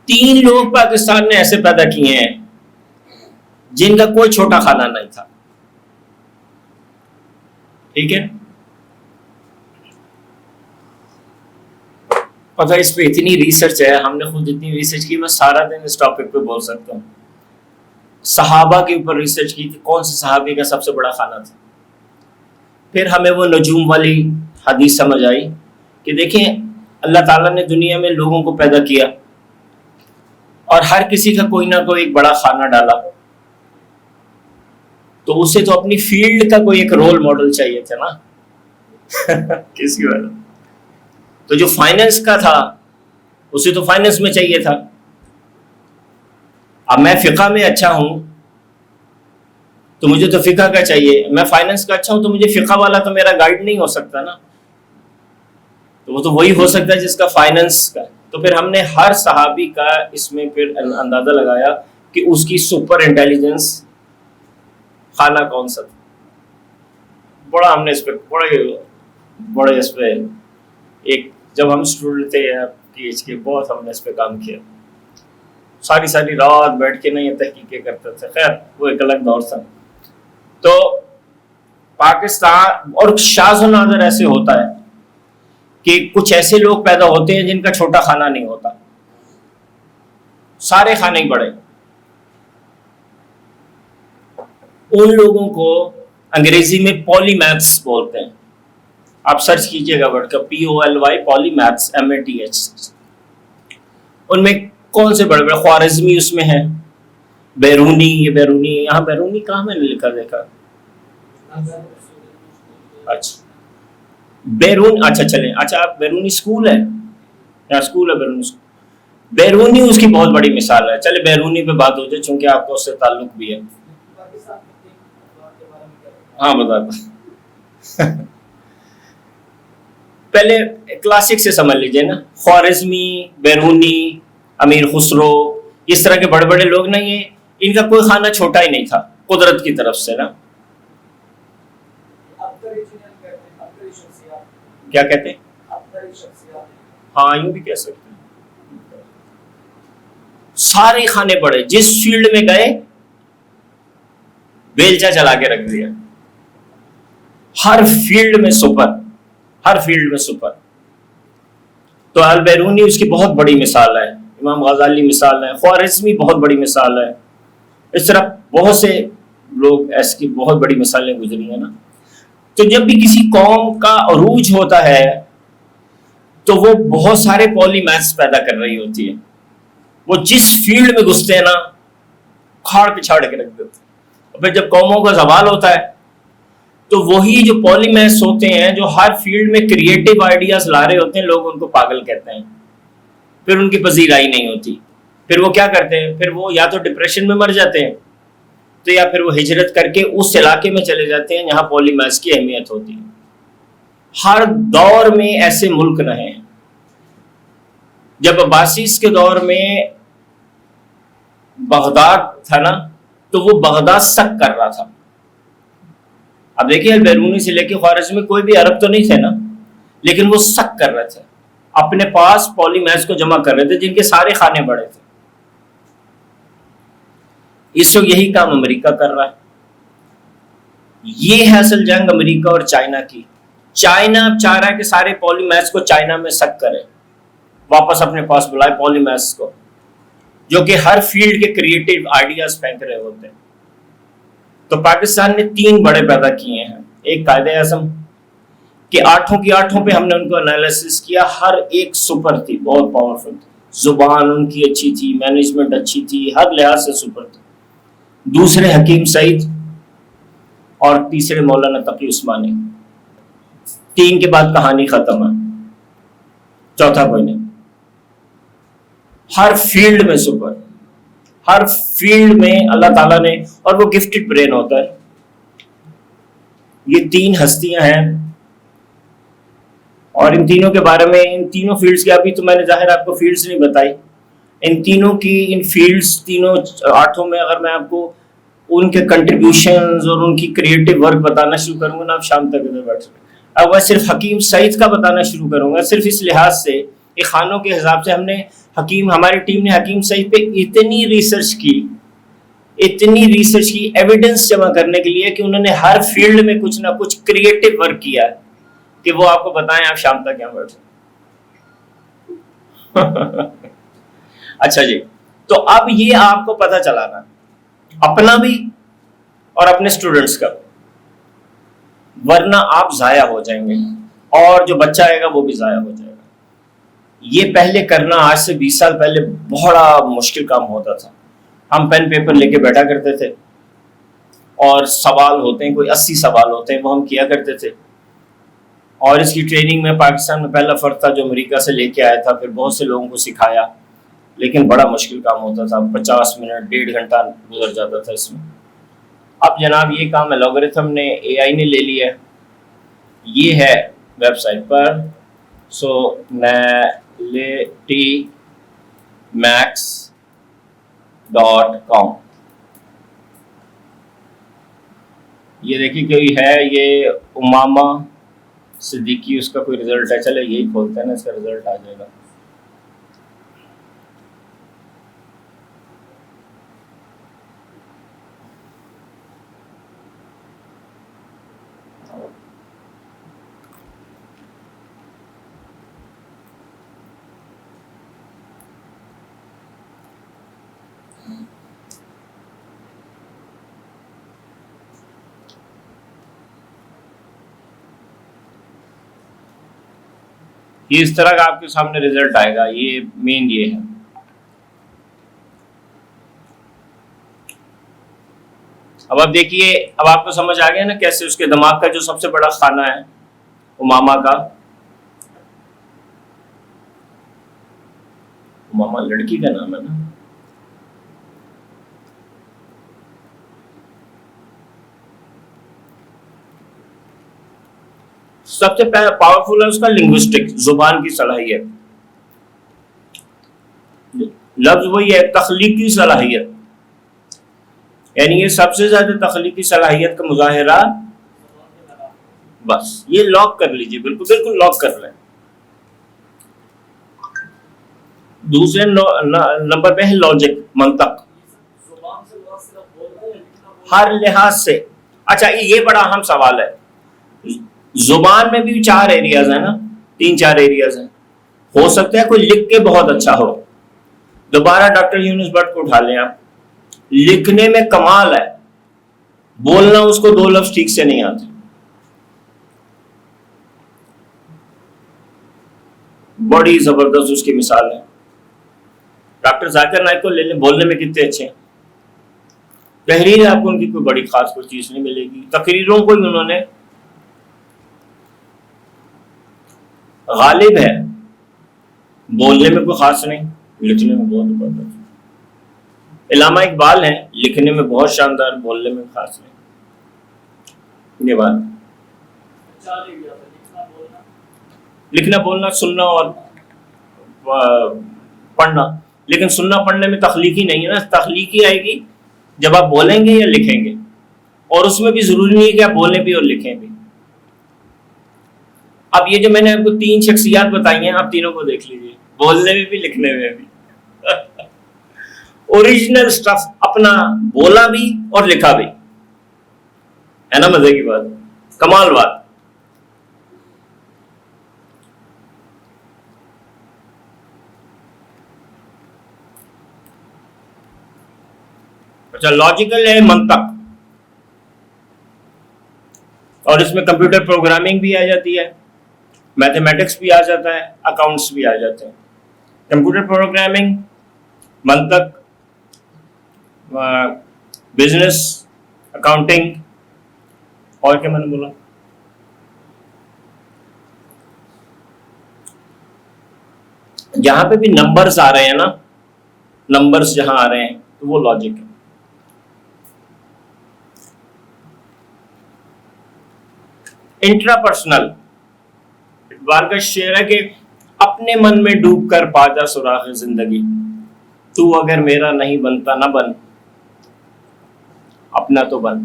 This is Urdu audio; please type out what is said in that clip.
3 لوگ پاکستان نے ایسے پیدا کیے ہیں جن کا کوئی چھوٹا کھانا نہیں تھا. ٹھیک ہے, پتہ اس پہ اتنی ریسرچ ہے, ہم نے خود اتنی ریسرچ کی, میں سارا دن اس ٹاپک پہ بول سکتا ہوں. صحابہ کے اوپر ریسرچ کی کہ کون سے صحابی کا سب سے بڑا کھانا تھا. پھر ہمیں وہ نجوم والی حدیث سمجھ آئی کہ دیکھیں اللہ تعالیٰ نے دنیا میں لوگوں کو پیدا کیا اور ہر کسی کا کوئی نہ کوئی ایک بڑا کھانا ڈالا, تو اسے تو اپنی فیلڈ کا کوئی ایک رول ماڈل چاہیے تھا نا. کسی وجہ تو جو فائنینس کا تھا اسے تو فائنینس میں چاہیے تھا. اب میں فقہ میں اچھا ہوں تو مجھے تو فقہ کا چاہیے, میں فائنینس کا اچھا ہوں تو مجھے فقہ والا تو میرا گائیڈ نہیں ہو سکتا نا, تو وہ تو وہی ہو سکتا ہے جس کا فائنینس کا. تو پھر ہم نے ہر صحابی کا اس میں پھر اندازہ لگایا کہ اس کی سپر انٹیلیجنس کھانا کون سا تھا. بڑا ہم نے اس پہ بڑے اس پہ ایک جب ہم اسٹوڈنٹ تھے پی ایچ کے, بہت ہم نے اس پہ کام کیا, ساری رات بیٹھ کے نہیں تحقیقیں کرتے تھے. خیر وہ ایک الگ دور تھا. تو پاکستان اور شاذ و نادر ایسے ہوتا ہے کہ کچھ ایسے لوگ پیدا ہوتے ہیں جن کا چھوٹا کھانا نہیں ہوتا, سارے کھانے ہی بڑے. ان لوگوں کو انگریزی میں پولی میتھس بولتے ہیں. آپ سرچ کیجئے گا ورڈ کا POLY پولی میتھس MATH. ان میں کون سے بڑے بڑے خوارزمی اس میں ہے, بیرونی, یہ بیرونی, یہاں بیرونی کہاں میں نے لکھا دیکھا, اچھا بیرون, اچھا چلیں, اچھا آپ بیرونی اسکول ہے, یہاں اسکول ہے بیرونی اسکول. بیرونی اس کی بہت بڑی مثال ہے. چلے بیرونی پہ بات ہو جائے چونکہ آپ کو اس سے تعلق بھی ہے. ہاں بتا پہلے کلاسک سے سمجھ لیجئے نا, خوارزمی, بیرونی, امیر خسرو, اس طرح کے بڑے بڑے لوگ نا, یہ ان کا کوئی کھانا چھوٹا ہی نہیں تھا قدرت کی طرف سے نا. کیا کہتے ہیں, ہاں یوں بھی کہہ سکتے ہیں. سارے کھانے پڑے, جس فیلڈ میں گئے بیلچا چلا کے رکھ دیا. ہر فیلڈ میں سپر, ہر فیلڈ میں سپر. تو البیرونی اس کی بہت بڑی مثال ہے, امام غزالی مثال ہے, خوارزمی بہت بڑی مثال ہے. اس طرح بہت سے لوگ ایسی کی بہت بڑی مثالیں گزری ہیں نا. تو جب بھی کسی قوم کا عروج ہوتا ہے تو وہ بہت سارے پولی میتھس پیدا کر رہی ہوتی ہے. وہ جس فیلڈ میں گھستے ہیں نا کھاڑ پچھاڑ کے رکھ دیتے ہیں. پھر جب قوموں کا زوال ہوتا ہے تو وہی جو پولی میتھس ہوتے ہیں جو ہر فیلڈ میں کریٹو آئیڈیاز لا رہے ہوتے ہیں, لوگ ان کو پاگل کہتے ہیں. پھر ان کی پذیرائی نہیں ہوتی. پھر وہ کیا کرتے ہیں, پھر وہ یا تو ڈپریشن میں مر جاتے ہیں تو یا پھر وہ ہجرت کر کے اس علاقے میں چلے جاتے ہیں جہاں پولی میتھس کی اہمیت ہوتی ہے. ہر دور میں ایسے ملک رہے ہیں. جب عباسیس کے دور میں بغداد تھا نا تو وہ بغداد سک کر رہا تھا. اب دیکھیے بیرونی سے لے کے خوارزم میں کوئی بھی عرب تو نہیں تھے نا, لیکن وہ سک کر رہے تھے, اپنے پاس پولی میتھس کو جمع کر رہے تھے جن کے سارے کھانے بڑے تھے. اس وقت یہی کام امریکہ کر رہا ہے. یہ ہے اصل جنگ امریکہ اور چائنا کی. چائنا اب چاہ رہا ہے کہ سارے پولی میتھس کو چائنا میں سک کرے, واپس اپنے پاس بلائے پولی میتھس کو, جو کہ ہر فیلڈ کے کریٹو آئیڈیاز پھینک رہے ہوتے ہیں. تو پاکستان نے 3 بڑے پیدا کیے ہیں. ایک قائد اعظم کہ 8 کی 8 پہ ہم نے ان کو انالیسس کیا, ہر ایک سپر تھی, بہت پاورفل تھی. زبان ان کی اچھی تھی, مینجمنٹ اچھی تھی, ہر لحاظ سے سپر تھی. دوسرے حکیم سعید اور تیسرے مولانا تقی عثمانی. 3 کے بعد کہانی ختم ہے, چوتھا کوئی نہیں. ہر فیلڈ میں سپر, ہر فیلڈ میں اللہ تعالیٰ نے, اور وہ گفٹڈ برین ہوتا ہے. یہ 3 ہستیاں ہیں اور ان تینوں کے بارے میں, ان تینوں فیلڈز کے, ابھی تو میں نے ظاہر آپ کو فیلڈز نہیں بتائی, ان تینوں کی, ان فیلڈز تینوں 8 میں اگر میں آپ کو ان کے کنٹریبیوشنز اور ان کی کریٹو ورک بتانا شروع کروں گا نا, آپ شام تک ادھر بیٹھ سکتے. اب میں صرف حکیم سعید کا بتانا شروع کروں گا, صرف اس لحاظ سے کہ خانوں کے حساب سے ہم نے حکیم ہماری ٹیم نے حکیم سعید پہ اتنی ریسرچ کی ایویڈنس جمع کرنے کے لیے کہ انہوں نے ہر فیلڈ میں کچھ نہ کچھ کریٹو ورک کیا ہے کہ وہ آپ کو بتائیں آپ شام تک کیا بیٹھے. اچھا جی, تو اب یہ آپ کو پتہ چلانا اپنا بھی اور اپنے اسٹوڈنٹس کا, ورنہ آپ ضائع ہو جائیں گے اور جو بچہ آئے گا وہ بھی ضائع ہو جائے گا. یہ پہلے کرنا آج سے 20 سال پہلے بڑا مشکل کام ہوتا تھا. ہم پین پیپر لے کے بیٹھا کرتے تھے اور سوال ہوتے ہیں, کوئی 80 سوال ہوتے ہیں, وہ ہم کیا کرتے تھے. اور اس کی ٹریننگ میں پاکستان میں پہلا فرد تھا جو امریکہ سے لے کے آیا تھا, پھر بہت سے لوگوں کو سکھایا, لیکن بڑا مشکل کام ہوتا تھا. 50 منٹ 1.5 گھنٹہ گزر جاتا تھا اس میں. اب جناب یہ کام الگورتھم نے اے آئی نے لے لیا ہے. یہ ہے ویب سائٹ پر sonalitymax.com. یہ دیکھیے کوئی ہے, یہ امامہ صدیقی, اس کا کوئی رزلٹ ہے. چلے یہی کھولتے ہیں نا, اس کا رزلٹ آ جائے گا. یہ اس طرح کا آپ کے سامنے رزلٹ آئے گا. یہ مین یہ ہے. اب آپ دیکھیے, اب آپ کو سمجھ آ گیا نا کیسے اس کے دماغ کا جو سب سے بڑا خانہ ہے امامہ کا. امامہ لڑکی کا نام ہے نا. سب سے پاورفل ہے اس کا لنگوسٹک, زبان کی صلاحیت. لفظ وہی ہے, تخلیقی صلاحیت, یعنی یہ سب سے زیادہ تخلیقی صلاحیت کا مظاہرہ. بس یہ لاک کر لیجئے, بالکل بالکل لاک کر لیں. دوسرے نمبر پہ ہے لاجک, منطق, ہر لحاظ سے. اچھا یہ بڑا اہم سوال ہے. زبان میں بھی 4 ایریاز ہیں نا, 3-4 ایریاز ہیں. ہو سکتا ہے کوئی لکھ کے بہت اچھا ہو. دوبارہ ڈاکٹر یونس بٹ کو اٹھا لیں آپ, لکھنے میں کمال ہے, بولنا اس کو 2 لفظ ٹھیک سے نہیں آتے. بڑی زبردست اس کی مثال ہے. ڈاکٹر ذاکر نائک کو لے لیں, بولنے میں کتنے اچھے ہیں. تحریر آپ کو ان کی کوئی بڑی خاص کوئی چیز نہیں ملے گی. تقریروں کو ہی انہوں نے, غالب ہے, بولنے میں کوئی خاص نہیں, لکھنے میں بہت زبردست. علامہ اقبال ہیں, لکھنے میں بہت شاندار, بولنے میں خاص نہیں. یہ بات, لکھنا بولنا سننا اور پڑھنا, لیکن سننا پڑھنے میں تخلیقی نہیں ہے نا. تخلیقی آئے گی جب آپ بولیں گے یا لکھیں گے, اور اس میں بھی ضروری نہیں ہے کہ آپ بولیں بھی اور لکھیں بھی. اب یہ جو میں نے آپ کو 3 شخصیات بتائی ہیں, آپ تینوں کو دیکھ لیجیے, بولنے میں بھی لکھنے میں بھی. اوریجنل سٹف, اپنا بولا بھی اور لکھا بھی, ہے نا مزے کی بات, کمال بات. اچھا لاجیکل ہے منطق, اور اس میں کمپیوٹر پروگرامنگ بھی آ جاتی ہے, میتھمیٹکس بھی آ جاتا ہے, اکاؤنٹس بھی آ جاتے ہیں. کمپیوٹر پروگرامنگ, منطق, بزنس, اکاؤنٹنگ, اور کیا میں نے بولا, جہاں پہ بھی نمبرز آ رہے ہیں نا, نمبرز جہاں آ رہے ہیں تو وہ لاجک ہے. انٹرا پرسنل, اقبال کا شعر ہے کہ اپنے من میں ڈوب کر پا جا سراغ زندگی, تو اگر میرا نہیں بنتا نہ بن, اپنا تو بن.